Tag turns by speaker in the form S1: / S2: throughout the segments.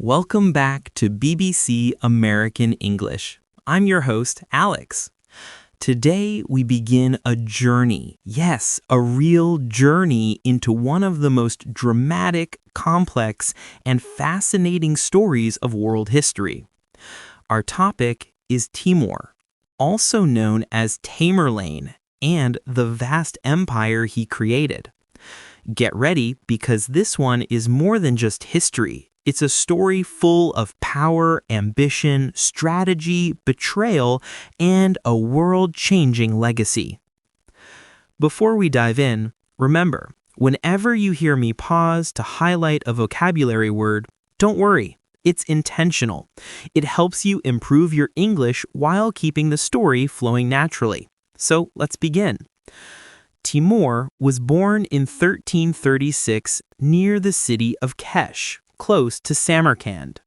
S1: Welcome back to BBC American English. I'm your host, Alex. Today we begin a journey, yes, a real journey into one of the most dramatic, complex, and fascinating stories of world history. Our topic is Timur, also known as Tamerlane, and the vast empire he created. Get ready because this one is more than just history. It's a story full of power, ambition, strategy, betrayal, and a world-changing legacy. Before we dive in, remember, whenever you hear me pause to highlight a vocabulary word, don't worry, it's intentional. It helps you improve your English while keeping the story flowing naturally. So let's begin. Timur was born in 1336 near the city of Kesh, close to Samarkand.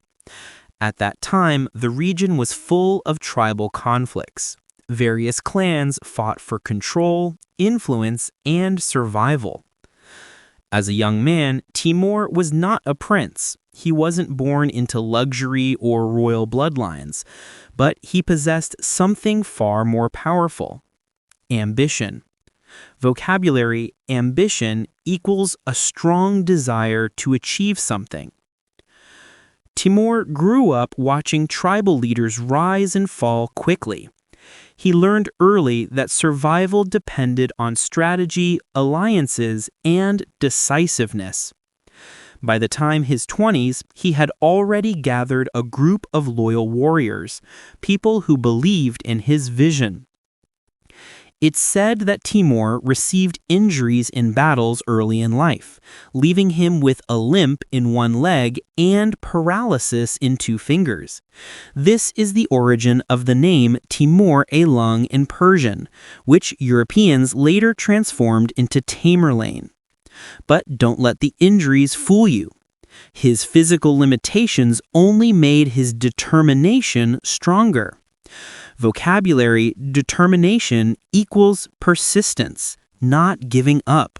S1: At that time, the region was full of tribal conflicts. Various clans fought for control, influence, and survival. As a young man, Timur was not a prince. He wasn't born into luxury or royal bloodlines, but he possessed something far more powerful: ambition. Vocabulary: ambition equals a strong desire to achieve something. Timur grew up watching tribal leaders rise and fall quickly. He learned early that survival depended on strategy, alliances, and decisiveness. By the time his 20s, he had already gathered a group of loyal warriors, people who believed in his vision. It's said that Timur received injuries in battles early in life, leaving him with a limp in one leg and paralysis in two fingers. This is the origin of the name Timur-a-Lung in Persian, which Europeans later transformed into Tamerlane. But don't let the injuries fool you. His physical limitations only made his determination stronger. Vocabulary: determination equals persistence, not giving up.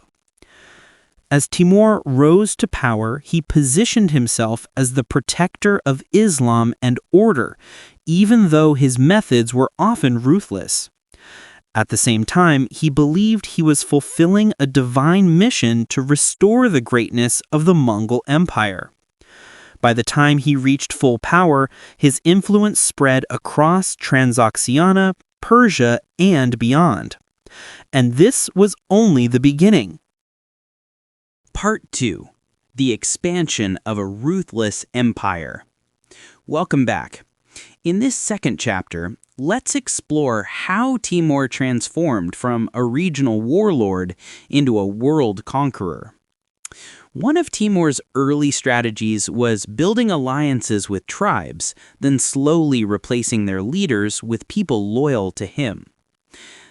S1: As Timur rose to power, he positioned himself as the protector of Islam and order, even though his methods were often ruthless. At the same time, he believed he was fulfilling a divine mission to restore the greatness of the Mongol Empire. By the time he reached full power, his influence spread across Transoxiana, Persia, and beyond. And this was only the beginning. Part 2. The expansion of a ruthless empire. Welcome back. In this second chapter, let's explore how Timur transformed from a regional warlord into a world conqueror. One of Timur's early strategies was building alliances with tribes, then slowly replacing their leaders with people loyal to him.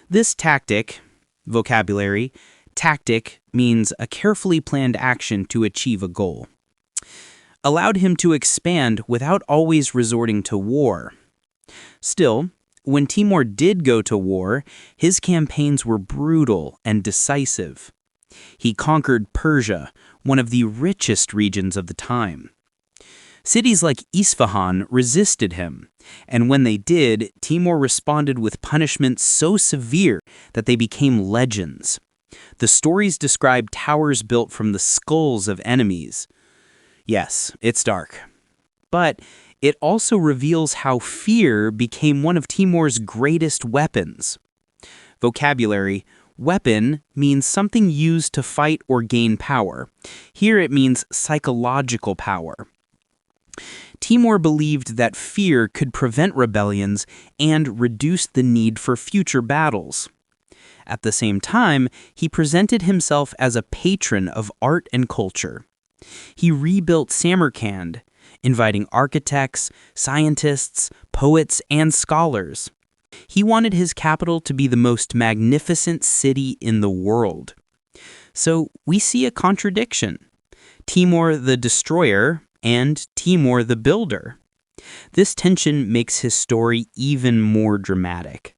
S1: This tactic, vocabulary: tactic means a carefully planned action to achieve a goal, allowed him to expand without always resorting to war. Still, when Timur did go to war, his campaigns were brutal and decisive. He conquered Persia, one of the richest regions of the time. Cities like Isfahan resisted him, and when they did, Timur responded with punishments so severe that they became legends. The stories describe towers built from the skulls of enemies. Yes, it's dark. But it also reveals how fear became one of Timur's greatest weapons. Vocabulary: weapon means something used to fight or gain power. Here it means psychological power. Timur believed that fear could prevent rebellions and reduce the need for future battles. At the same time, he presented himself as a patron of art and culture. He rebuilt Samarkand, inviting architects, scientists, poets, and scholars. He wanted his capital to be the most magnificent city in the world. So we see a contradiction: Timur the destroyer and Timur the builder. This tension makes his story even more dramatic.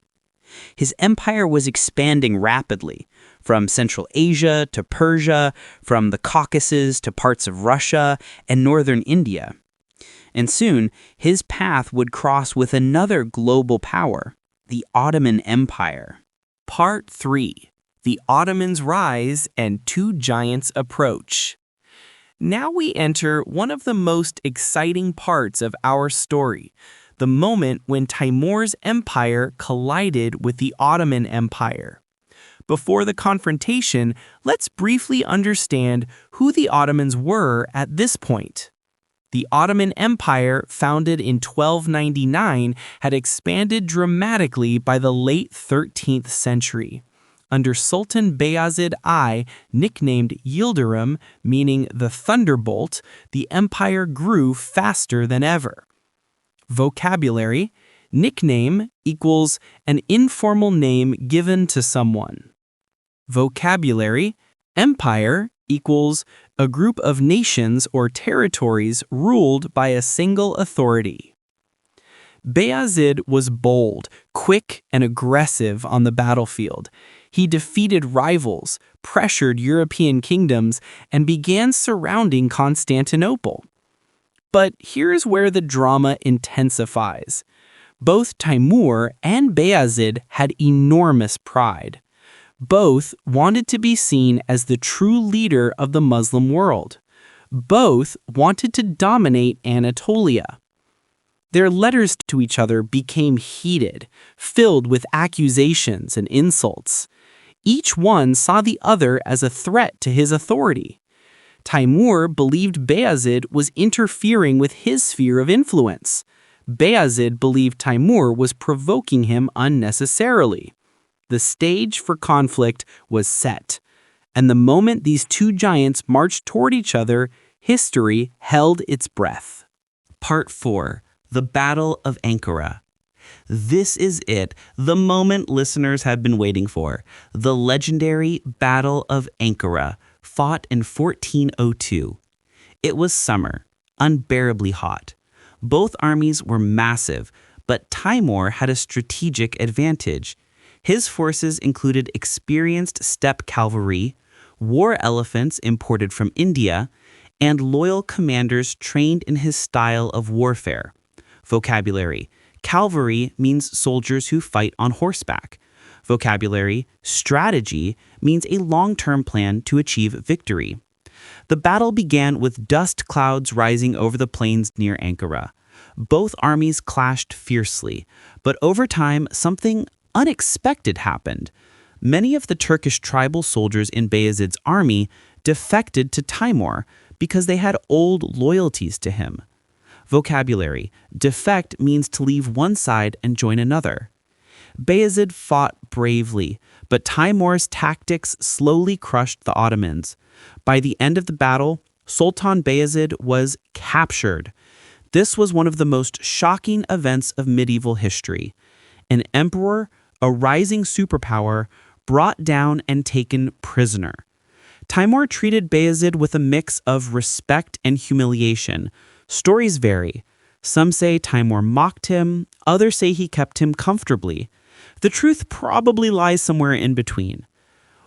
S1: His empire was expanding rapidly, from Central Asia to Persia, from the Caucasus to parts of Russia and northern India.
S2: And soon, his path would cross with another global power, the Ottoman Empire.
S1: Part 3. The Ottomans rise and two giants approach. Now we enter one of the most exciting parts of our story, the moment when Timur's empire collided with the Ottoman Empire. Before the confrontation, let's briefly understand who the Ottomans were at this point. The Ottoman Empire, founded in 1299, had expanded dramatically by the late 13th century. Under Sultan Bayezid I, nicknamed Yildirim, meaning the thunderbolt, the empire grew faster than ever. Vocabulary: nickname equals an informal name given to someone. Vocabulary: empire equals a group of nations or territories ruled by a single authority. Bayezid was bold, quick, and aggressive on the battlefield. He defeated rivals, pressured European kingdoms, and began surrounding Constantinople. But here's where the drama intensifies. Both Timur and Bayezid had enormous pride. Both wanted to be seen as the true leader of the Muslim world. Both wanted to dominate Anatolia. Their letters to each other became heated, filled with accusations and insults. Each one saw the other as a threat to his authority. Timur believed Bayezid was interfering with his sphere of influence. Bayezid believed Timur was provoking him unnecessarily. The stage for conflict was set, and the moment these two giants marched toward each other, history held its breath. Part 4. The Battle of Ankara. This is it, the moment listeners have been waiting for. The legendary Battle of Ankara, fought in 1402. It was summer, unbearably hot. Both armies were massive, but Timur had a strategic advantage. His forces included experienced steppe cavalry, war elephants imported from India, and loyal commanders trained in his style of warfare. Vocabulary: cavalry means soldiers who fight on horseback. Vocabulary: strategy means a long-term plan to achieve victory. The battle began with dust clouds rising over the plains near Ankara. Both armies clashed fiercely, but over time something unexpected happened. Many of the Turkish tribal soldiers in Bayezid's army defected to Timur because they had old loyalties to him. Vocabulary: defect means to leave one side and join another. Bayezid fought bravely, but Timur's tactics slowly crushed the Ottomans. By the end of the battle, Sultan Bayezid was captured. This was one of the most shocking events of medieval history. An emperor, a rising superpower, brought down and taken prisoner. Timur treated Bayezid with a mix of respect and humiliation. Stories vary. Some say Timur mocked him, others say he kept him comfortably. The truth probably lies somewhere in between.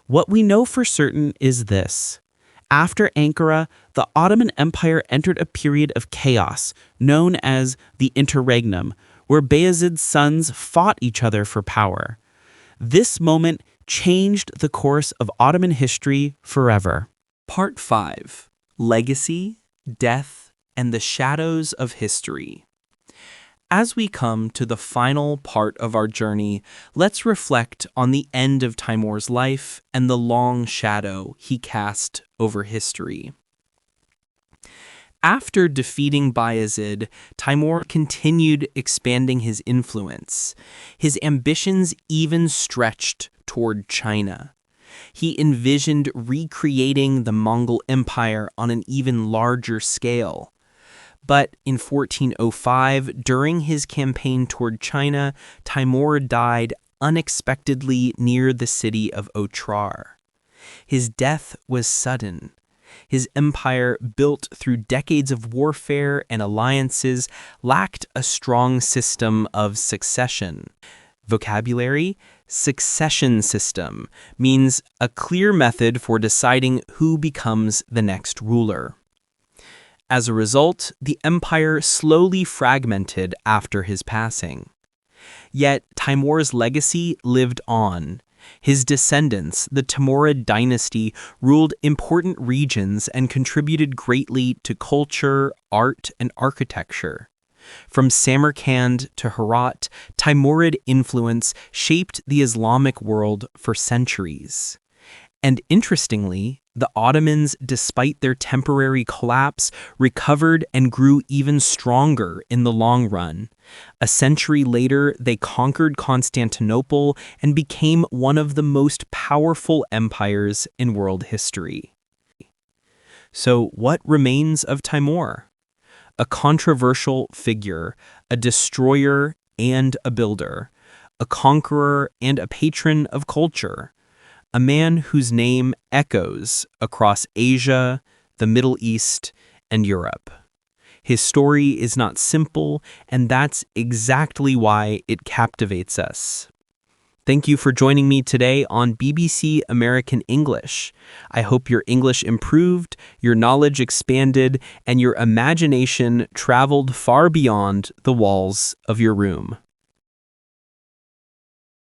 S1: What we know for certain is this. After Ankara, the Ottoman Empire entered a period of chaos, known as the Interregnum, where Bayezid's sons fought each other for power. This moment changed the course of Ottoman history forever. Part 5. Legacy, Death, and the Shadows of History. As we come to the final part of our journey, let's reflect on the end of Timur's life and the long shadow he cast over history. After defeating Bayezid, Timur continued expanding his influence. His ambitions even stretched toward China. He envisioned recreating the Mongol Empire on an even larger scale. But in 1405, during his campaign toward China, Timur died unexpectedly near the city of Otrar. His death was sudden. His empire, built through decades of warfare and alliances, lacked a strong system of succession. Vocabulary: succession system means a clear method for deciding who becomes the next ruler.
S2: As a result, the empire slowly fragmented after his passing. Yet Timur's legacy lived on. His descendants, the Timurid dynasty, ruled important regions and contributed greatly to culture, art, and architecture. From Samarkand to Herat, Timurid influence shaped the Islamic world for centuries. And interestingly, the Ottomans, despite their temporary collapse, recovered and grew even stronger in the long run. A century later, they conquered Constantinople and became one of the most powerful empires in world history. So, what remains of Timur? A controversial figure, a destroyer and a builder, a conqueror and a patron of culture. A man whose name echoes across Asia, the Middle East, and Europe. His story is not simple, and that's exactly why it captivates us. Thank you for joining me today on BBC American English. I hope your English improved, your knowledge expanded, and your imagination traveled far beyond the walls of your room.